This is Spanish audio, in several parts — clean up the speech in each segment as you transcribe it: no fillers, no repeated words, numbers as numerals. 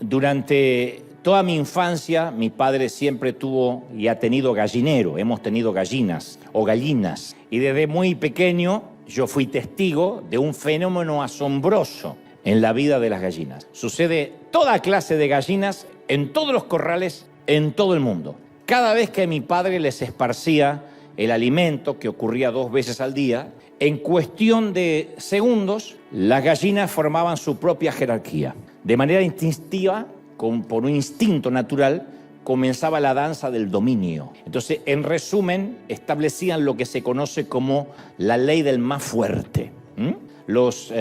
Durante toda mi infancia, mi padre siempre tuvo y ha tenido gallinero. Hemos tenido gallinas o gallinas. Y desde muy pequeño yo fui testigo de un fenómeno asombroso en la vida de las gallinas. Sucede toda clase de gallinas en todos los corrales en todo el mundo. Cada vez que mi padre les esparcía el alimento, que ocurría 2 veces al día, en cuestión de segundos, las gallinas formaban su propia jerarquía. De manera instintiva, por un instinto natural, comenzaba la danza del dominio. Entonces, en resumen, establecían lo que se conoce como la ley del más fuerte. Los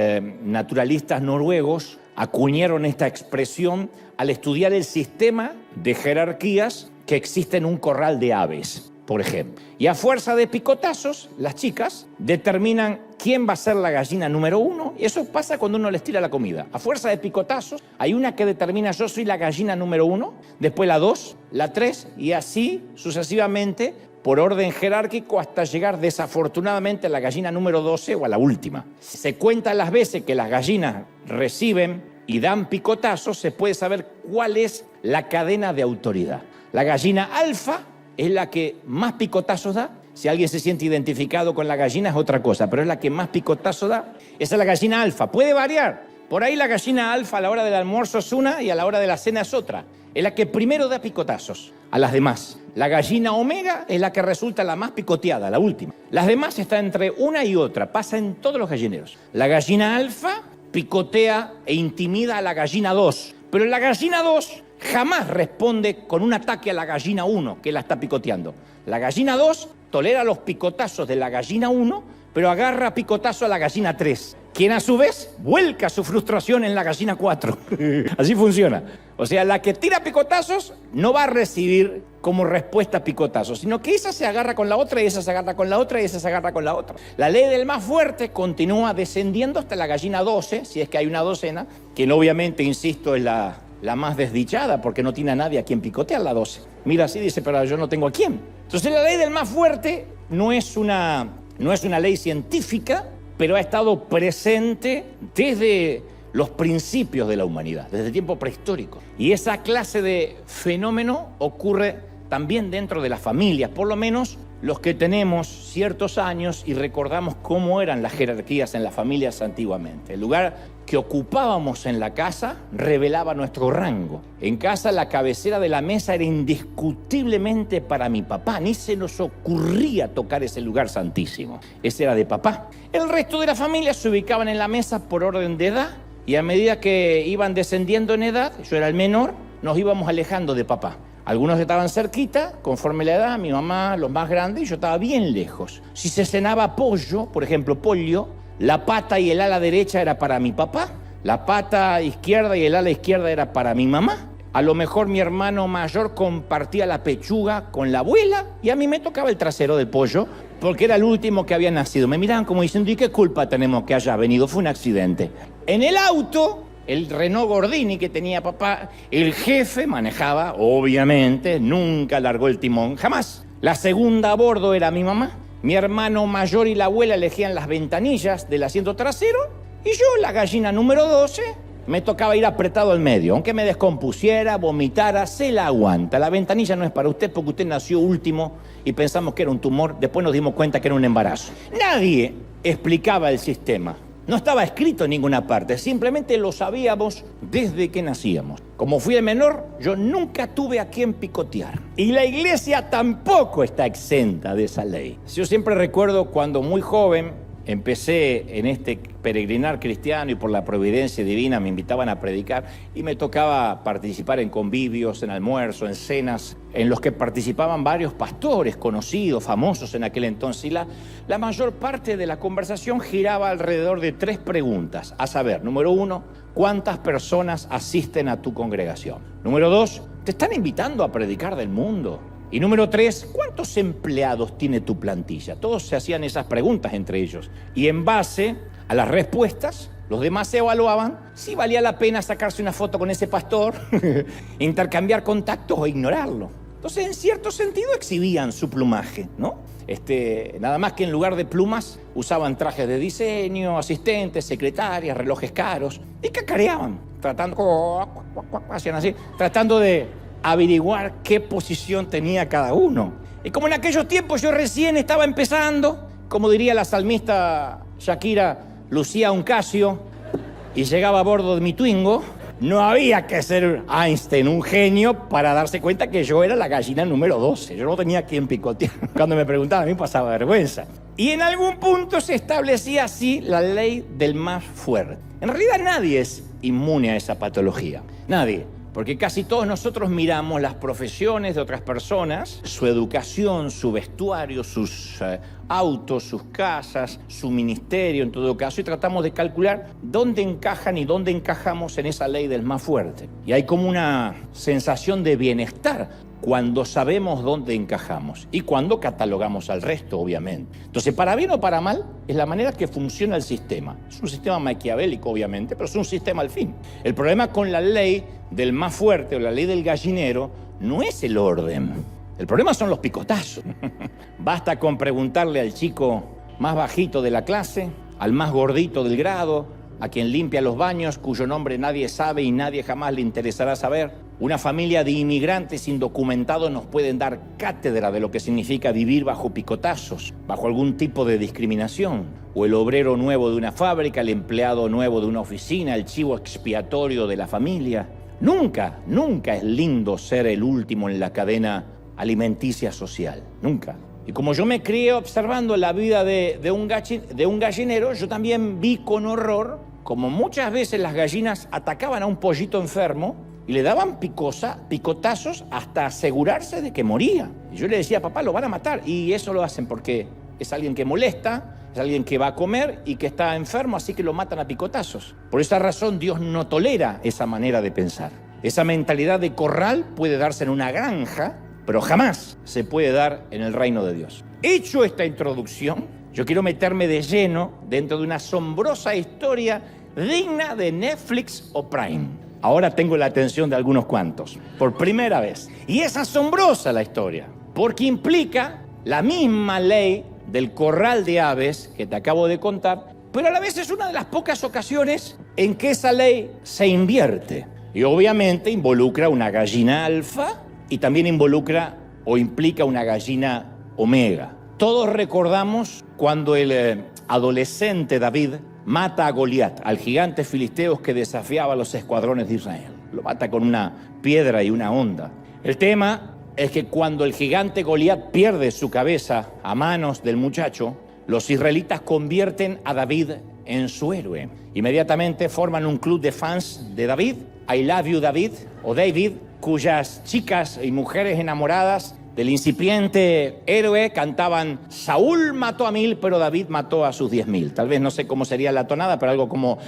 naturalistas noruegos acuñaron esta expresión al estudiar el sistema de jerarquías que existe en un corral de aves, por ejemplo. Y a fuerza de picotazos, las chicas determinan quién va a ser la gallina número 1. Y eso pasa cuando uno les tira la comida. A fuerza de picotazos, hay una que determina: yo soy la gallina número 1, después la 2, la 3, y así sucesivamente, por orden jerárquico, hasta llegar desafortunadamente a la gallina número 12 o a la última. Si se cuentan las veces que las gallinas reciben y dan picotazos, se puede saber cuál es la cadena de autoridad. La gallina alfa es la que más picotazos da. Si alguien se siente identificado con la gallina es otra cosa, pero es la que más picotazos da. Esa es la gallina alfa. Puede variar. Por ahí la gallina alfa a la hora del almuerzo es una y a la hora de la cena es otra. Es la que primero da picotazos a las demás. La gallina omega es la que resulta la más picoteada, la última. Las demás están entre una y otra. Pasa en todos los gallineros. La gallina alfa picotea e intimida a la gallina 2. Pero la gallina 2 jamás responde con un ataque a la gallina 1 que la está picoteando. La gallina 2 tolera los picotazos de la gallina 1, pero agarra picotazo a la gallina 3, quien a su vez vuelca su frustración en la gallina 4. Así funciona. O sea, la que tira picotazos no va a recibir como respuesta picotazos, sino que esa se agarra con la otra y esa se agarra con la otra y esa se agarra con la otra. La ley del más fuerte continúa descendiendo hasta la gallina 12, si es que hay una docena, que obviamente, insisto, es la más desdichada, porque no tiene a nadie a quien picotear la 12. Mira así, dice, pero yo no tengo a quién. Entonces la ley del más fuerte no es una ley científica, pero ha estado presente desde los principios de la humanidad, desde el tiempo prehistórico. Y esa clase de fenómeno ocurre también dentro de las familias, por lo menos los que tenemos ciertos años y recordamos cómo eran las jerarquías en las familias antiguamente. El lugar que ocupábamos en la casa revelaba nuestro rango. En casa la cabecera de la mesa era indiscutiblemente para mi papá. Ni se nos ocurría tocar ese lugar santísimo. Ese era de papá. El resto de la familia se ubicaban en la mesa por orden de edad y a medida que iban descendiendo en edad, yo era el menor, nos íbamos alejando de papá. Algunos estaban cerquita, conforme la edad, mi mamá, los más grandes, y yo estaba bien lejos. Si se cenaba pollo, por ejemplo, pollo, la pata y el ala derecha era para mi papá, la pata izquierda y el ala izquierda era para mi mamá. A lo mejor mi hermano mayor compartía la pechuga con la abuela y a mí me tocaba el trasero del pollo porque era el último que había nacido. Me miraban como diciendo, ¿y qué culpa tenemos que haya venido? Fue un accidente. En el auto, el Renault Gordini que tenía papá, el jefe manejaba, obviamente, nunca largó el timón, jamás. La segunda a bordo era mi mamá. Mi hermano mayor y la abuela elegían las ventanillas del asiento trasero y yo, la gallina número 12, me tocaba ir apretado al medio. Aunque me descompusiera, vomitara, se la aguanta. La ventanilla no es para usted porque usted nació último y pensamos que era un tumor. Después nos dimos cuenta que era un embarazo. Nadie explicaba el sistema. No estaba escrito en ninguna parte, simplemente lo sabíamos desde que nacíamos. Como fui el menor, yo nunca tuve a quien picotear. Y la iglesia tampoco está exenta de esa ley. Yo siempre recuerdo cuando muy joven empecé en este peregrinar cristiano y por la providencia divina me invitaban a predicar y me tocaba participar en convivios, en almuerzos, en cenas, en los que participaban varios pastores conocidos, famosos en aquel entonces. Y la mayor parte de la conversación giraba alrededor de 3 preguntas. A saber, número 1, ¿cuántas personas asisten a tu congregación? Número 2, ¿te están invitando a predicar del mundo? Y número 3, ¿cuántos empleados tiene tu plantilla? Todos se hacían esas preguntas entre ellos. Y en base a las respuestas, los demás se evaluaban si valía la pena sacarse una foto con ese pastor, intercambiar contactos o ignorarlo. Entonces, en cierto sentido, exhibían su plumaje, ¿no? Nada más que en lugar de plumas, usaban trajes de diseño, asistentes, secretarias, relojes caros y cacareaban. tratando, hacían así, tratando de averiguar qué posición tenía cada uno. Y como en aquellos tiempos yo recién estaba empezando, como diría la salmista Shakira, lucía un Casio y llegaba a bordo de mi Twingo, no había que ser Einstein, un genio, para darse cuenta que yo era la gallina número 12. Yo no tenía quien picotear. Cuando me preguntaban, a mí pasaba vergüenza. Y en algún punto se establecía así la ley del más fuerte. En realidad nadie es inmune a esa patología. Nadie. Porque casi todos nosotros miramos las profesiones de otras personas, su educación, su vestuario, sus autos, sus casas, su ministerio en todo caso, y tratamos de calcular dónde encajan y dónde encajamos en esa ley del más fuerte. Y hay como una sensación de bienestar cuando sabemos dónde encajamos y cuando catalogamos al resto, obviamente. Entonces, para bien o para mal, es la manera que funciona el sistema. Es un sistema maquiavélico, obviamente, pero es un sistema al fin. El problema con la ley del más fuerte o la ley del gallinero no es el orden. El problema son los picotazos. Basta con preguntarle al chico más bajito de la clase, al más gordito del grado, a quien limpia los baños, cuyo nombre nadie sabe y nadie jamás le interesará saber. Una familia de inmigrantes indocumentados nos pueden dar cátedra de lo que significa vivir bajo picotazos, bajo algún tipo de discriminación. O el obrero nuevo de una fábrica, el empleado nuevo de una oficina, el chivo expiatorio de la familia. Nunca, nunca es lindo ser el último en la cadena alimenticia social. Nunca. Y como yo me crié observando la vida de un gallinero, yo también vi con horror como muchas veces las gallinas atacaban a un pollito enfermo y le daban picotazos hasta asegurarse de que moría. Y yo le decía, papá, lo van a matar. Y eso lo hacen porque es alguien que molesta, es alguien que va a comer y que está enfermo, así que lo matan a picotazos. Por esa razón Dios no tolera esa manera de pensar. Esa mentalidad de corral puede darse en una granja, pero jamás se puede dar en el reino de Dios. Hecho esta introducción, yo quiero meterme de lleno dentro de una asombrosa historia digna de Netflix o Prime. Ahora tengo la atención de algunos cuantos, por primera vez. Y es asombrosa la historia, porque implica la misma ley del corral de aves que te acabo de contar, pero a la vez es una de las pocas ocasiones en que esa ley se invierte. Y obviamente involucra una gallina alfa y también involucra o implica una gallina omega. Todos recordamos cuando el adolescente David mata a Goliat, al gigante filisteo que desafiaba a los escuadrones de Israel. Lo mata con una piedra y una honda. El tema es que cuando el gigante Goliat pierde su cabeza a manos del muchacho, los israelitas convierten a David en su héroe. Inmediatamente forman un club de fans de David, I Love You David, o David, cuyas chicas y mujeres enamoradas del incipiente héroe cantaban: Saúl mató a 1000, pero David mató a sus 10.000. Tal vez no sé cómo sería la tonada, pero algo como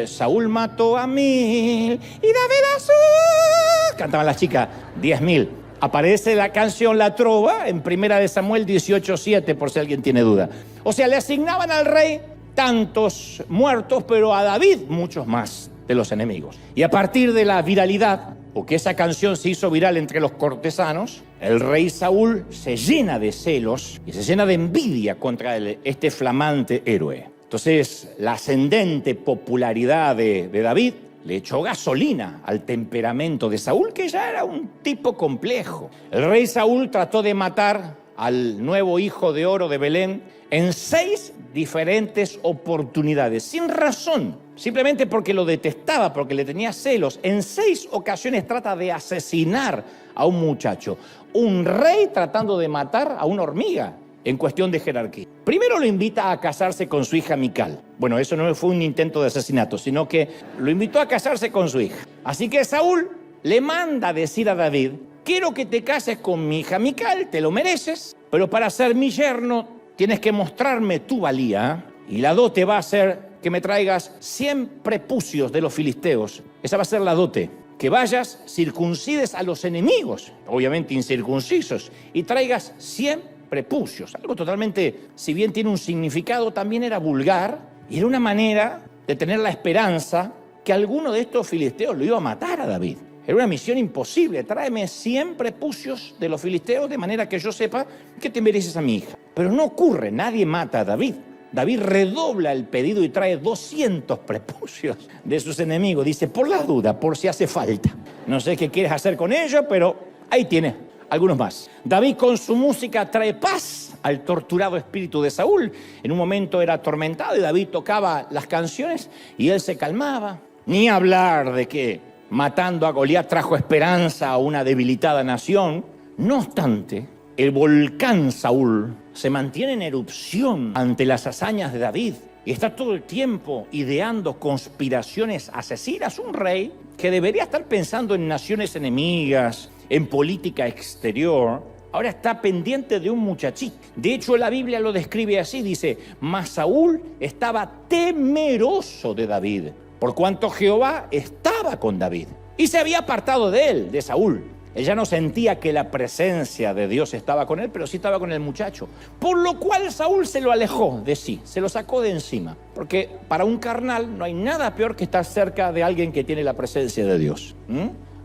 Saúl mató a 1000 y David a sus... Cantaban las chicas 10.000. Aparece la canción La Trova en 1 Samuel 18:7, por si alguien tiene duda. O sea, le asignaban al rey tantos muertos, pero a David muchos más de los enemigos. Y a partir de la viralidad, o que esa canción se hizo viral entre los cortesanos, el rey Saúl se llena de celos y se llena de envidia contra este flamante héroe. Entonces, la ascendente popularidad de David le echó gasolina al temperamento de Saúl, que ya era un tipo complejo. El rey Saúl trató de matar al nuevo hijo de oro de Belén en 6 diferentes oportunidades, sin razón, simplemente porque lo detestaba, porque le tenía celos. En 6 ocasiones trata de asesinar a un muchacho. Un rey tratando de matar a una hormiga en cuestión de jerarquía. Primero lo invita a casarse con su hija Mical. Bueno, eso no fue un intento de asesinato, sino que lo invitó a casarse con su hija. Así que Saúl le manda a decir a David: quiero que te cases con mi hija Mical, te lo mereces, pero para ser mi yerno tienes que mostrarme tu valía, y la dote va a ser que me traigas 100 prepucios de los filisteos. Esa va a ser la dote. Que vayas, circuncides a los enemigos, obviamente incircuncisos, y traigas 100 prepucios. Algo totalmente, si bien tiene un significado, también era vulgar, y era una manera de tener la esperanza que alguno de estos filisteos lo iba a matar a David. Era una misión imposible. Tráeme 100 prepucios de los filisteos de manera que yo sepa que te mereces a mi hija. Pero no ocurre, nadie mata a David. David redobla el pedido y trae 200 prepucios de sus enemigos. Dice, por las dudas, por si hace falta. No sé qué quieres hacer con ellos, pero ahí tienes algunos más. David con su música trae paz al torturado espíritu de Saúl. En un momento era atormentado y David tocaba las canciones y él se calmaba. Ni hablar de que matando a Goliat trajo esperanza a una debilitada nación. No obstante, el volcán Saúl se mantiene en erupción ante las hazañas de David y está todo el tiempo ideando conspiraciones asesinas. Un rey que debería estar pensando en naciones enemigas, en política exterior, ahora está pendiente de un muchachito. De hecho, la Biblia lo describe así, dice, mas Saúl estaba temeroso de David, por cuanto Jehová estaba con David y se había apartado de él, de Saúl. Él ya no sentía que la presencia de Dios estaba con él, pero sí estaba con el muchacho. Por lo cual Saúl se lo alejó de sí, se lo sacó de encima. Porque para un carnal no hay nada peor que estar cerca de alguien que tiene la presencia de Dios.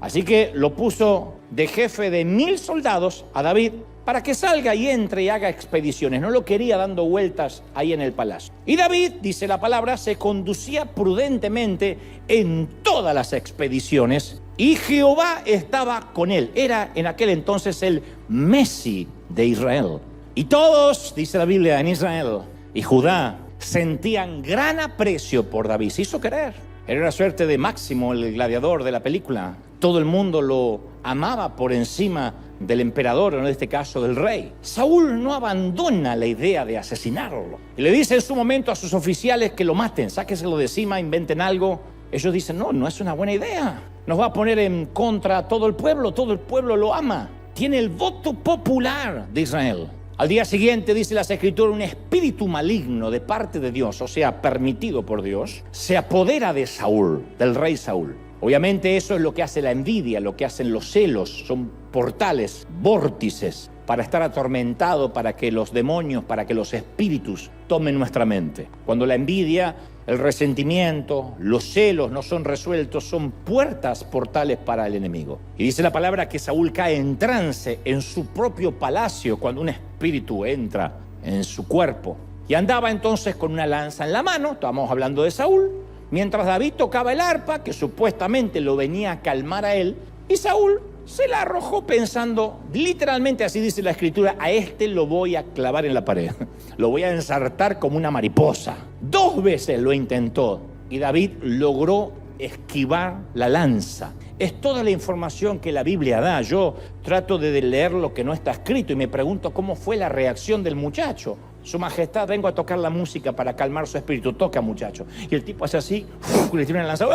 Así que lo puso de jefe de 1000 soldados a David para que salga y entre y haga expediciones. No lo quería dando vueltas ahí en el palacio. Y David, dice la palabra, se conducía prudentemente en todas las expediciones y Jehová estaba con él. Era en aquel entonces el Messi de Israel. Y todos, dice la Biblia, en Israel y Judá sentían gran aprecio por David. Se hizo querer. Era una suerte de Máximo, el gladiador de la película. Todo el mundo lo amaba por encima del emperador, o en este caso del rey. Saúl no abandona la idea de asesinarlo. Y le dice en su momento a sus oficiales que lo maten, sáquenselo de encima, inventen algo. Ellos dicen, no es una buena idea. Nos va a poner en contra a todo el pueblo lo ama. Tiene el voto popular de Israel. Al día siguiente, dice las Escrituras, un espíritu maligno de parte de Dios, o sea, permitido por Dios, se apodera de Saúl, del rey Saúl. Obviamente eso es lo que hace la envidia, lo que hacen los celos, son portales, vórtices, para estar atormentado, para que los demonios, para que los espíritus tomen nuestra mente. Cuando la envidia, el resentimiento, los celos no son resueltos, son puertas, portales para el enemigo. Y dice la palabra que Saúl cae en trance en su propio palacio cuando un espíritu entra en su cuerpo. Y andaba entonces con una lanza en la mano, estamos hablando de Saúl, mientras David tocaba el arpa, que supuestamente lo venía a calmar a él, y Saúl se la arrojó pensando, literalmente así dice la Escritura, a este lo voy a clavar en la pared, lo voy a ensartar como una mariposa. 2 veces lo intentó y David logró esquivar la lanza. Es toda la información que la Biblia da. Yo trato de leer lo que no está escrito y me pregunto cómo fue la reacción del muchacho. Su majestad, vengo a tocar la música para calmar su espíritu. Toca, muchacho. Y el tipo hace así, le tira una lanza.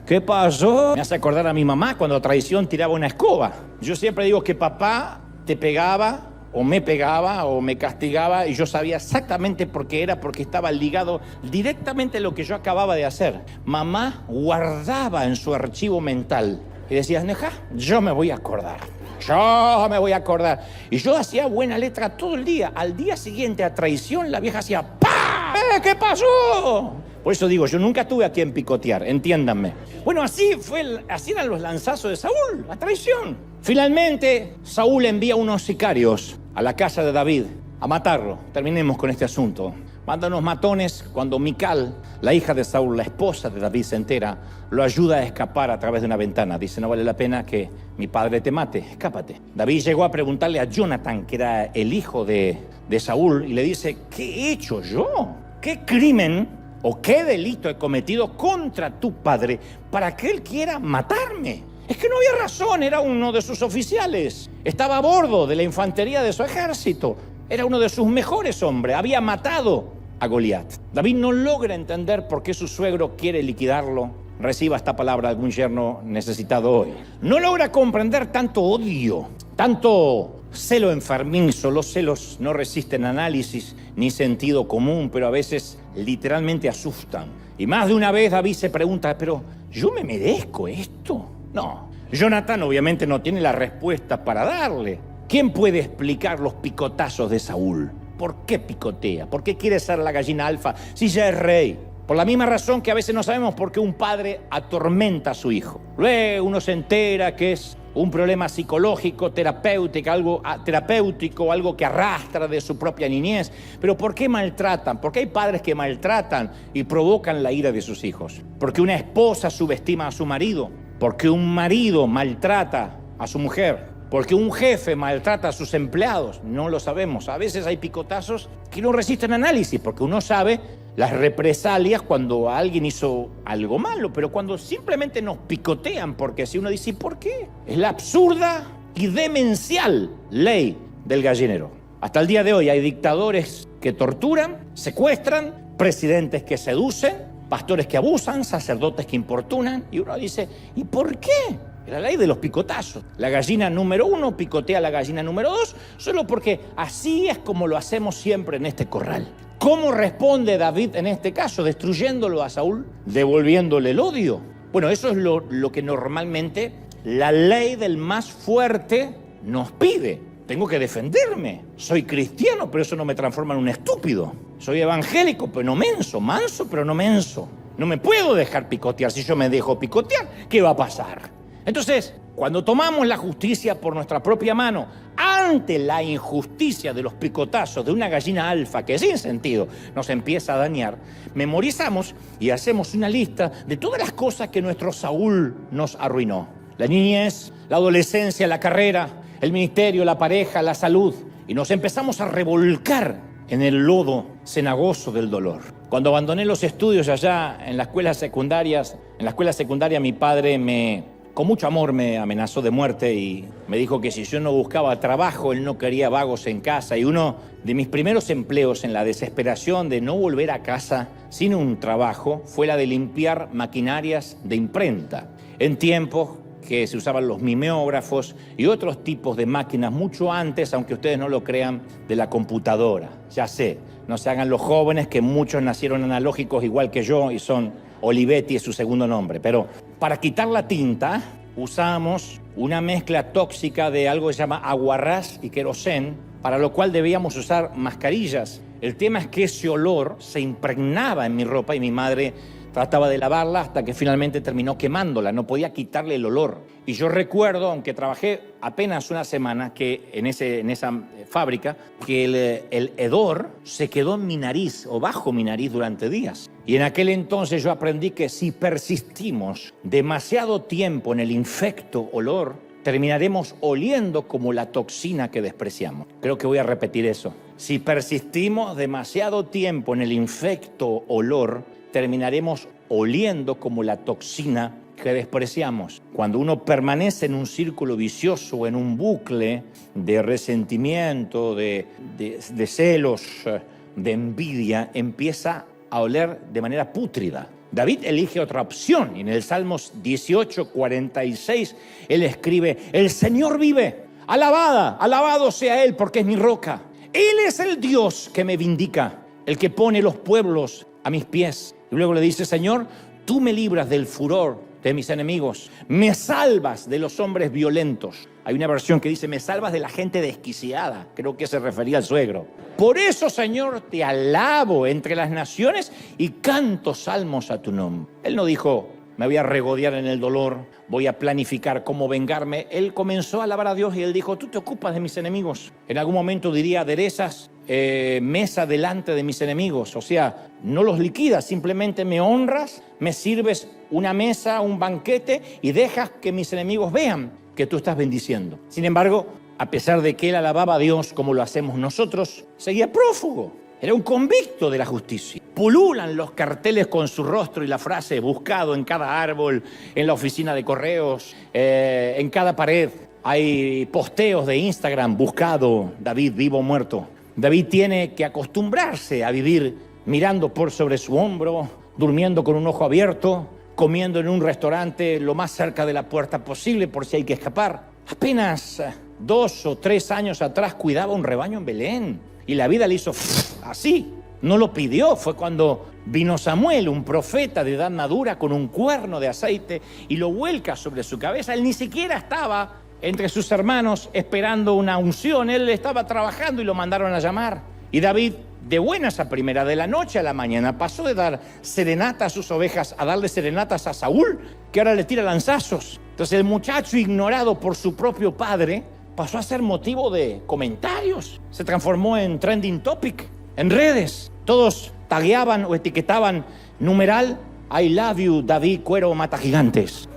¿Qué pasó? Me hace acordar a mi mamá cuando a traición tiraba una escoba. Yo siempre digo que papá te pegaba, o me castigaba, y yo sabía exactamente por qué era, porque estaba ligado directamente a lo que yo acababa de hacer. Mamá guardaba en su archivo mental y decía, Neja, yo me voy a acordar. Y yo hacía buena letra todo el día. Al día siguiente, a traición, la vieja hacía ¡pah! ¿Qué pasó? Por eso digo, yo nunca estuve aquí en picotear, entiéndanme. Bueno, así eran los lanzazos de Saúl, la traición. Finalmente, Saúl envía unos sicarios a la casa de David a matarlo. Terminemos con este asunto. Manda unos matones cuando Mical, la hija de Saúl, la esposa de David, se entera, lo ayuda a escapar a través de una ventana. Dice, no vale la pena que mi padre te mate, escápate. David llegó a preguntarle a Jonatán, que era el hijo de Saúl, y le dice, ¿qué he hecho yo? ¿Qué crimen o qué delito he cometido contra tu padre para que él quiera matarme? Es que no había razón, era uno de sus oficiales. Estaba a bordo de la infantería de su ejército. Era uno de sus mejores hombres, había matado a Goliat. David no logra entender por qué su suegro quiere liquidarlo. Reciba esta palabra de algún yerno necesitado hoy. No logra comprender tanto odio, tanto celo enfermizo. Los celos no resisten análisis ni sentido común, pero a veces literalmente asustan. Y más de una vez David se pregunta, ¿pero yo me merezco esto? No. Jonatán obviamente no tiene la respuesta para darle. ¿Quién puede explicar los picotazos de Saúl? ¿Por qué picotea? ¿Por qué quiere ser la gallina alfa si ya es rey? Por la misma razón que a veces no sabemos por qué un padre atormenta a su hijo. Luego uno se entera que es un problema psicológico, terapéutico, algo que arrastra de su propia niñez. Pero ¿por qué maltratan? ¿Por qué hay padres que maltratan y provocan la ira de sus hijos? Porque una esposa subestima a su marido, porque un marido maltrata a su mujer, porque un jefe maltrata a sus empleados. No lo sabemos. A veces hay picotazos que no resisten análisis, porque uno sabe las represalias cuando alguien hizo algo malo, pero cuando simplemente nos picotean, porque si uno dice, ¿y por qué? Es la absurda y demencial ley del gallinero. Hasta el día de hoy hay dictadores que torturan, secuestran, presidentes que seducen, pastores que abusan, sacerdotes que importunan, y uno dice, ¿y por qué? La ley de los picotazos. La gallina número 1 picotea a la gallina número 2, solo porque así es como lo hacemos siempre en este corral. ¿Cómo responde David en este caso? Destruyéndolo a Saúl, devolviéndole el odio. Bueno, eso es lo que normalmente la ley del más fuerte nos pide. Tengo que defenderme. Soy cristiano, pero eso no me transforma en un estúpido. Soy evangélico, pero no menso. Manso, pero no menso. No me puedo dejar picotear. Si yo me dejo picotear, ¿qué va a pasar? Entonces, cuando tomamos la justicia por nuestra propia mano, ante la injusticia de los picotazos de una gallina alfa que sin sentido nos empieza a dañar, memorizamos y hacemos una lista de todas las cosas que nuestro Saúl nos arruinó. La niñez, la adolescencia, la carrera, el ministerio, la pareja, la salud. Y nos empezamos a revolcar en el lodo cenagoso del dolor. Cuando abandoné los estudios allá en la escuela secundaria, mi padre con mucho amor me amenazó de muerte y me dijo que si yo no buscaba trabajo, él no quería vagos en casa. Y uno de mis primeros empleos en la desesperación de no volver a casa sin un trabajo fue la de limpiar maquinarias de imprenta. En tiempos que se usaban los mimeógrafos y otros tipos de máquinas mucho antes, aunque ustedes no lo crean, de la computadora. Ya sé, no se hagan los jóvenes que muchos nacieron analógicos igual que yo y son Olivetti es su segundo nombre, pero para quitar la tinta usamos una mezcla tóxica de algo que se llama aguarrás y querosén, para lo cual debíamos usar mascarillas. El tema es que ese olor se impregnaba en mi ropa y mi madre trataba de lavarla hasta que finalmente terminó quemándola, no podía quitarle el olor. Y yo recuerdo, aunque trabajé apenas una semana que en esa fábrica, que el hedor se quedó en mi nariz o bajo mi nariz durante días. Y en aquel entonces yo aprendí que si persistimos demasiado tiempo en el infecto olor, terminaremos oliendo como la toxina que despreciamos. Creo que voy a repetir eso. Si persistimos demasiado tiempo en el infecto olor, terminaremos oliendo como la toxina que despreciamos. Cuando uno permanece en un círculo vicioso, en un bucle de resentimiento, de celos, de envidia, empieza a oler de manera pútrida. David elige otra opción y en el Salmos 18:46 él escribe: el Señor vive, alabado sea Él porque es mi roca. Él es el Dios que me vindica, el que pone los pueblos a mis pies. Y luego le dice: Señor, tú me libras del furor de mis enemigos, me salvas de los hombres violentos. Hay una versión que dice: me salvas de la gente desquiciada. Creo que se refería al suegro. Por eso, Señor, te alabo entre las naciones y canto salmos a tu nombre. Él no dijo: me voy a regodear en el dolor, voy a planificar cómo vengarme. Él comenzó a alabar a Dios y él dijo: tú te ocupas de mis enemigos. En algún momento diría: aderezas mesa delante de mis enemigos. O sea, no los liquidas, simplemente me honras, me sirves una mesa, un banquete y dejas que mis enemigos vean que tú estás bendiciendo. Sin embargo, a pesar de que él alababa a Dios como lo hacemos nosotros, seguía prófugo. Era un convicto de la justicia. Pululan los carteles con su rostro y la frase buscado en cada árbol, en la oficina de correos, en cada pared. Hay posteos de Instagram: buscado, David vivo o muerto. David tiene que acostumbrarse a vivir mirando por sobre su hombro, durmiendo con un ojo abierto, comiendo en un restaurante lo más cerca de la puerta posible por si hay que escapar. Apenas 2 o 3 años atrás cuidaba un rebaño en Belén y la vida le hizo así. No lo pidió, fue cuando vino Samuel, un profeta de edad madura, con un cuerno de aceite y lo vuelca sobre su cabeza. Él ni siquiera estaba entre sus hermanos esperando una unción, él estaba trabajando y lo mandaron a llamar. Y David, de buenas a primera, de la noche a la mañana, pasó de dar serenata a sus ovejas a darle serenatas a Saúl, que ahora le tira lanzazos. Entonces el muchacho, ignorado por su propio padre, pasó a ser motivo de comentarios. Se transformó en trending topic en redes. Todos tagueaban o etiquetaban numeral I love you, David Cuero mata gigantes.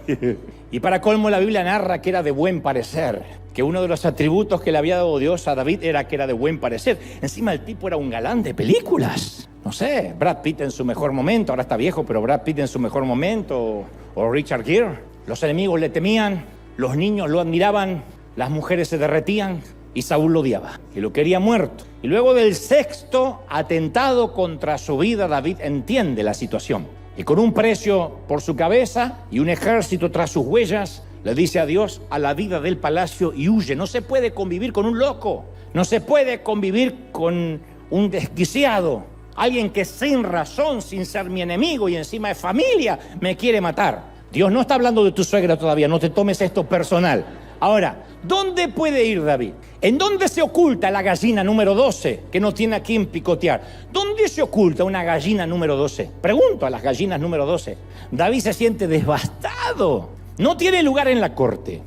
Y para colmo, la Biblia narra que era de buen parecer, que uno de los atributos que le había dado Dios a David era que era de buen parecer. Encima el tipo era un galán de películas. No sé, Brad Pitt en su mejor momento, ahora está viejo, pero Brad Pitt en su mejor momento, o Richard Gere. Los enemigos le temían, los niños lo admiraban, las mujeres se derretían y Saúl lo odiaba y lo quería muerto. Y luego del 6º atentado contra su vida, David entiende la situación. Y con un precio por su cabeza y un ejército tras sus huellas, le dice adiós a la vida del palacio y huye. No se puede convivir con un loco, no se puede convivir con un desquiciado, alguien que sin razón, sin ser mi enemigo y encima de familia, me quiere matar. Dios no está hablando de tu suegra todavía, no te tomes esto personal. Ahora, ¿dónde puede ir David? ¿En dónde se oculta la gallina número 12 que no tiene a quién picotear? ¿Dónde se oculta una gallina número 12? Pregunto a las gallinas número 12. David se siente devastado. No tiene lugar en la corte.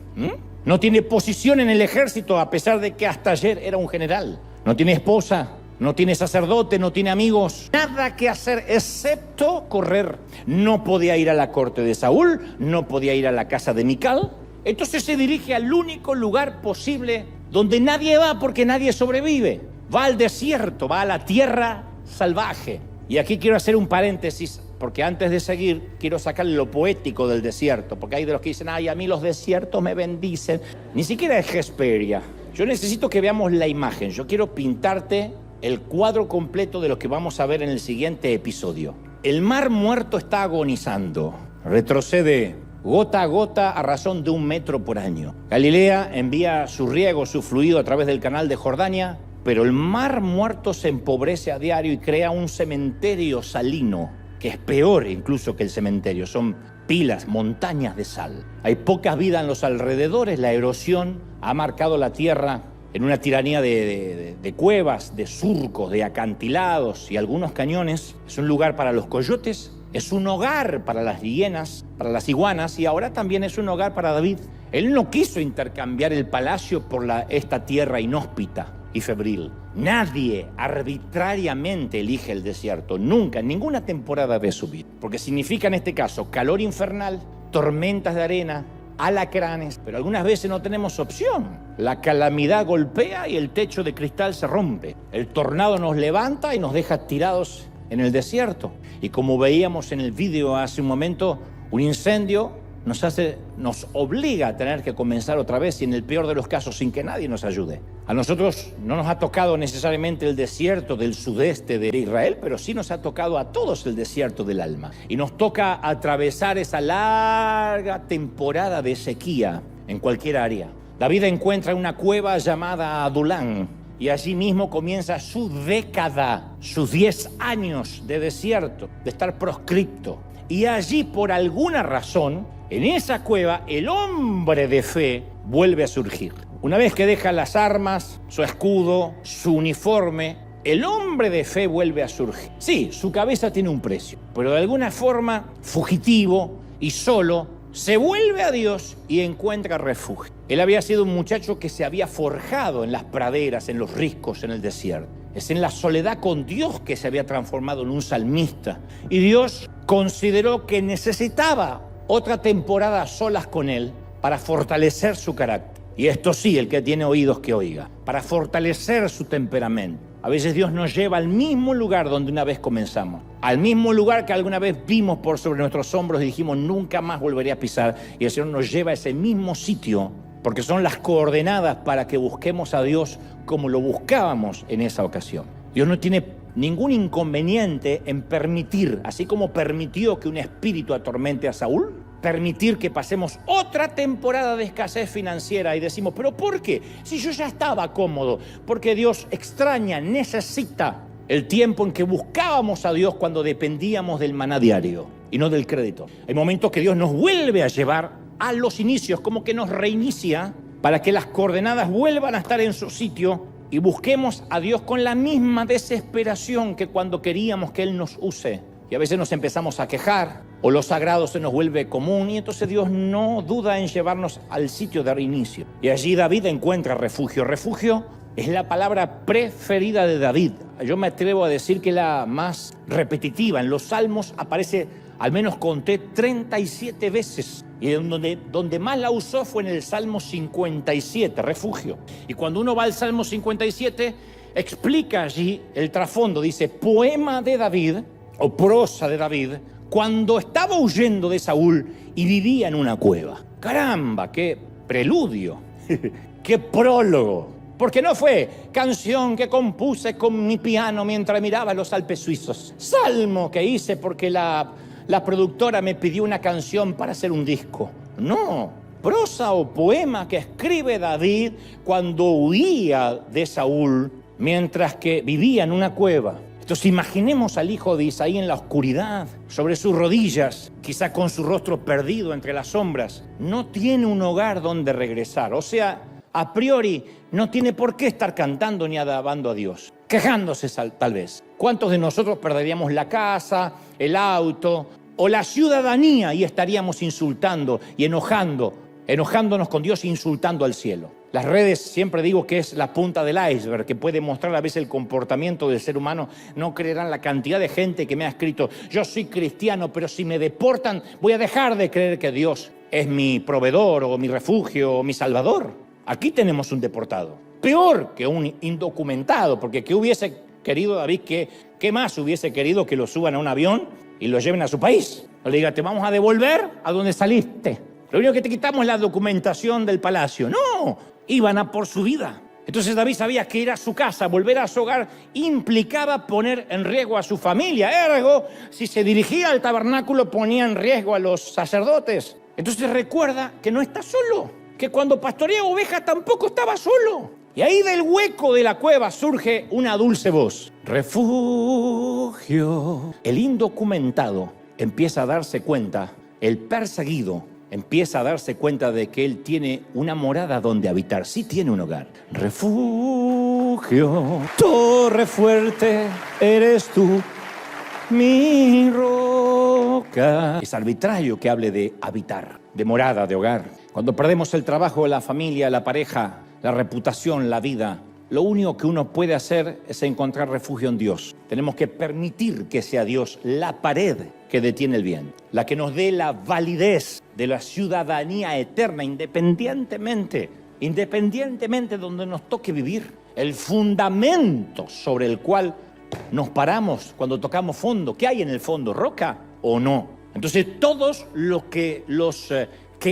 No tiene posición en el ejército, a pesar de que hasta ayer era un general. No tiene esposa, no tiene sacerdote, no tiene amigos. Nada que hacer excepto correr. No podía ir a la corte de Saúl, no podía ir a la casa de Mical. Entonces se dirige al único lugar posible donde nadie va porque nadie sobrevive. Va al desierto, va a la tierra salvaje. Y aquí quiero hacer un paréntesis, porque antes de seguir quiero sacar lo poético del desierto, porque hay de los que dicen, ay, a mí los desiertos me bendicen. Ni siquiera es Hesperia. Yo necesito que veamos la imagen. Yo quiero pintarte el cuadro completo de lo que vamos a ver en el siguiente episodio. El mar muerto está agonizando. Retrocede gota a gota a razón de 1 metro por año. Galilea envía su riego, su fluido a través del canal de Jordania, pero el mar muerto se empobrece a diario y crea un cementerio salino, que es peor incluso que el cementerio. Son pilas, montañas de sal. Hay poca vida en los alrededores, la erosión ha marcado la tierra en una tiranía de cuevas, de surcos, de acantilados y algunos cañones. Es un lugar para los coyotes, es un hogar para las hienas, para las iguanas, y ahora también es un hogar para David. Él no quiso intercambiar el palacio por esta tierra inhóspita y febril. Nadie arbitrariamente elige el desierto, nunca, en ninguna temporada de su vida, porque significa en este caso calor infernal, tormentas de arena, alacranes, pero algunas veces no tenemos opción. La calamidad golpea y el techo de cristal se rompe. El tornado nos levanta y nos deja tirados en el desierto. Y como veíamos en el vídeo hace un momento, un incendio nos obliga a tener que comenzar otra vez y en el peor de los casos sin que nadie nos ayude. A nosotros no nos ha tocado necesariamente el desierto del sudeste de Israel, pero sí nos ha tocado a todos el desierto del alma. Y nos toca atravesar esa larga temporada de sequía en cualquier área. David encuentra una cueva llamada Adulán y allí mismo comienza su década, sus 10 años de desierto, de estar proscripto. Y allí, por alguna razón, en esa cueva, el hombre de fe vuelve a surgir. Una vez que deja las armas, su escudo, su uniforme, el hombre de fe vuelve a surgir. Sí, su cabeza tiene un precio, pero de alguna forma, fugitivo y solo, se vuelve a Dios y encuentra refugio. Él había sido un muchacho que se había forjado en las praderas, en los riscos, en el desierto. Es en la soledad con Dios que se había transformado en un salmista. Y Dios consideró que necesitaba otra temporada a solas con Él para fortalecer su carácter. Y esto sí, el que tiene oídos que oiga, para fortalecer su temperamento. A veces Dios nos lleva al mismo lugar donde una vez comenzamos, al mismo lugar que alguna vez vimos por sobre nuestros hombros y dijimos nunca más volveré a pisar, y el Señor nos lleva a ese mismo sitio porque son las coordenadas para que busquemos a Dios como lo buscábamos en esa ocasión. Dios no tiene ningún inconveniente en permitir, así como permitió que un espíritu atormente a Saúl, permitir que pasemos otra temporada de escasez financiera y decimos, ¿pero por qué? Si yo ya estaba cómodo, porque Dios extraña, necesita el tiempo en que buscábamos a Dios cuando dependíamos del maná diario y no del crédito. Hay momentos que Dios nos vuelve a llevar a los inicios, como que nos reinicia para que las coordenadas vuelvan a estar en su sitio y busquemos a Dios con la misma desesperación que cuando queríamos que Él nos use. y a veces nos empezamos a quejar, o lo sagrado se nos vuelve común, y entonces Dios no duda en llevarnos al sitio de reinicio. Y allí David encuentra refugio. Refugio es la palabra preferida de David. Yo me atrevo a decir que la más repetitiva. En los Salmos aparece, al menos conté, 37 veces. Y donde más la usó fue en el Salmo 57, refugio. Y cuando uno va al Salmo 57, explica allí el trasfondo. Dice, poema de David, o prosa de David, cuando estaba huyendo de Saúl y vivía en una cueva. ¡Caramba! ¡Qué preludio! ¡Qué prólogo! Porque no fue canción que compuse con mi piano mientras miraba los Alpes suizos. Salmo que hice porque la productora me pidió una canción para hacer un disco. No, prosa o poema que escribe David cuando huía de Saúl mientras que vivía en una cueva. Entonces imaginemos al hijo de Isaí en la oscuridad, sobre sus rodillas, quizá con su rostro perdido entre las sombras. No tiene un hogar donde regresar, o sea, a priori no tiene por qué estar cantando ni alabando a Dios, quejándose tal vez. ¿Cuántos de nosotros perderíamos la casa, el auto o la ciudadanía y estaríamos insultando y enojándonos con Dios e insultando al cielo? Las redes, siempre digo que es la punta del iceberg, que puede mostrar a veces el comportamiento del ser humano. No creerán la cantidad de gente que me ha escrito, yo soy cristiano, pero si me deportan, voy a dejar de creer que Dios es mi proveedor o mi refugio o mi salvador. Aquí tenemos un deportado, peor que un indocumentado, porque ¿qué hubiese querido David? ¿Qué más hubiese querido? Que lo suban a un avión y lo lleven a su país. No le diga, te vamos a devolver a donde saliste. Lo único que te quitamos es la documentación del palacio. No, iban a por su vida. Entonces David sabía que ir a su casa, volver a su hogar, implicaba poner en riesgo a su familia. Ergo, si se dirigía al tabernáculo, ponía en riesgo a los sacerdotes. Entonces recuerda que no está solo, que cuando pastorea ovejas tampoco estaba solo. Y ahí del hueco de la cueva surge una dulce voz. Refugio. El indocumentado empieza a darse cuenta, el perseguido empieza a darse cuenta de que él tiene una morada donde habitar. Sí tiene un hogar. Refugio, torre fuerte, eres tú, mi roca. Es arbitrario que hable de habitar, de morada, de hogar. Cuando perdemos el trabajo, la familia, la pareja, la reputación, la vida, lo único que uno puede hacer es encontrar refugio en Dios. Tenemos que permitir que sea Dios la pared que detiene el bien, la que nos dé la validez de la ciudadanía eterna, independientemente de donde nos toque vivir. El fundamento sobre el cual nos paramos cuando tocamos fondo. ¿Qué hay en el fondo? ¿Roca o no? Entonces todos los que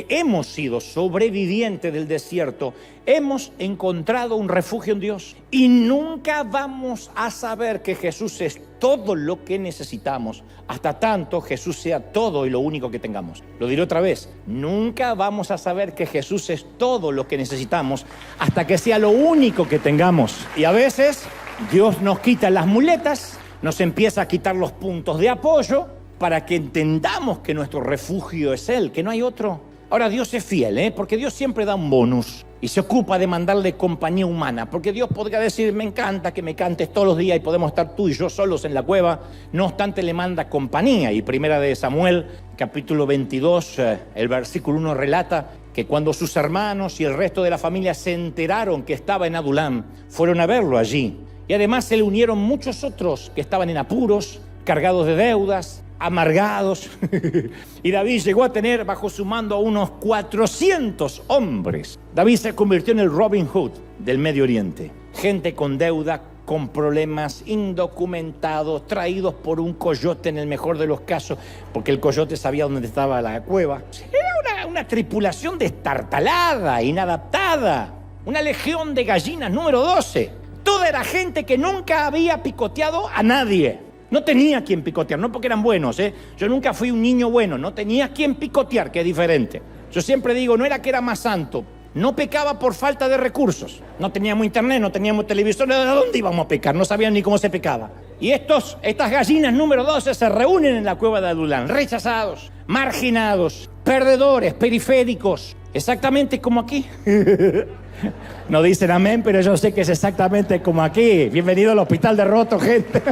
hemos sido sobrevivientes del desierto, hemos encontrado un refugio en Dios. Y nunca vamos a saber que Jesús es todo lo que necesitamos, hasta tanto Jesús sea todo y lo único que tengamos. Lo diré otra vez, nunca vamos a saber que Jesús es todo lo que necesitamos, hasta que sea lo único que tengamos. Y a veces Dios nos quita las muletas, nos empieza a quitar los puntos de apoyo, para que entendamos que nuestro refugio es Él, que no hay otro. Ahora, Dios es fiel, porque Dios siempre da un bonus y se ocupa de mandarle compañía humana, porque Dios podría decir, me encanta que me cantes todos los días y podemos estar tú y yo solos en la cueva. No obstante, le manda compañía. Y primera de Samuel, capítulo 22, el versículo 1 relata que cuando sus hermanos y el resto de la familia se enteraron que estaba en Adulam, fueron a verlo allí. Y además se le unieron muchos otros que estaban en apuros, cargados de deudas, amargados. Y David llegó a tener bajo su mando a unos 400 hombres. David se convirtió en el Robin Hood del Medio Oriente. Gente con deuda, con problemas, indocumentados, traídos por un coyote en el mejor de los casos, porque el coyote sabía dónde estaba la cueva. Era una tripulación destartalada, inadaptada. Una legión de gallinas número 12. Toda era gente que nunca había picoteado a nadie. No tenía quien picotear, no porque eran buenos, Yo nunca fui un niño bueno, no tenía quien picotear, que es diferente. Yo siempre digo, no era que era más santo, no pecaba por falta de recursos. No teníamos internet, no teníamos televisor, ¿de dónde íbamos a pecar? No sabían ni cómo se pecaba. Y estas gallinas número 12 se reúnen en la cueva de Adulam, rechazados, marginados, perdedores, periféricos, exactamente como aquí. No dicen amén, pero yo sé que es exactamente como aquí. Bienvenido al hospital de roto, gente.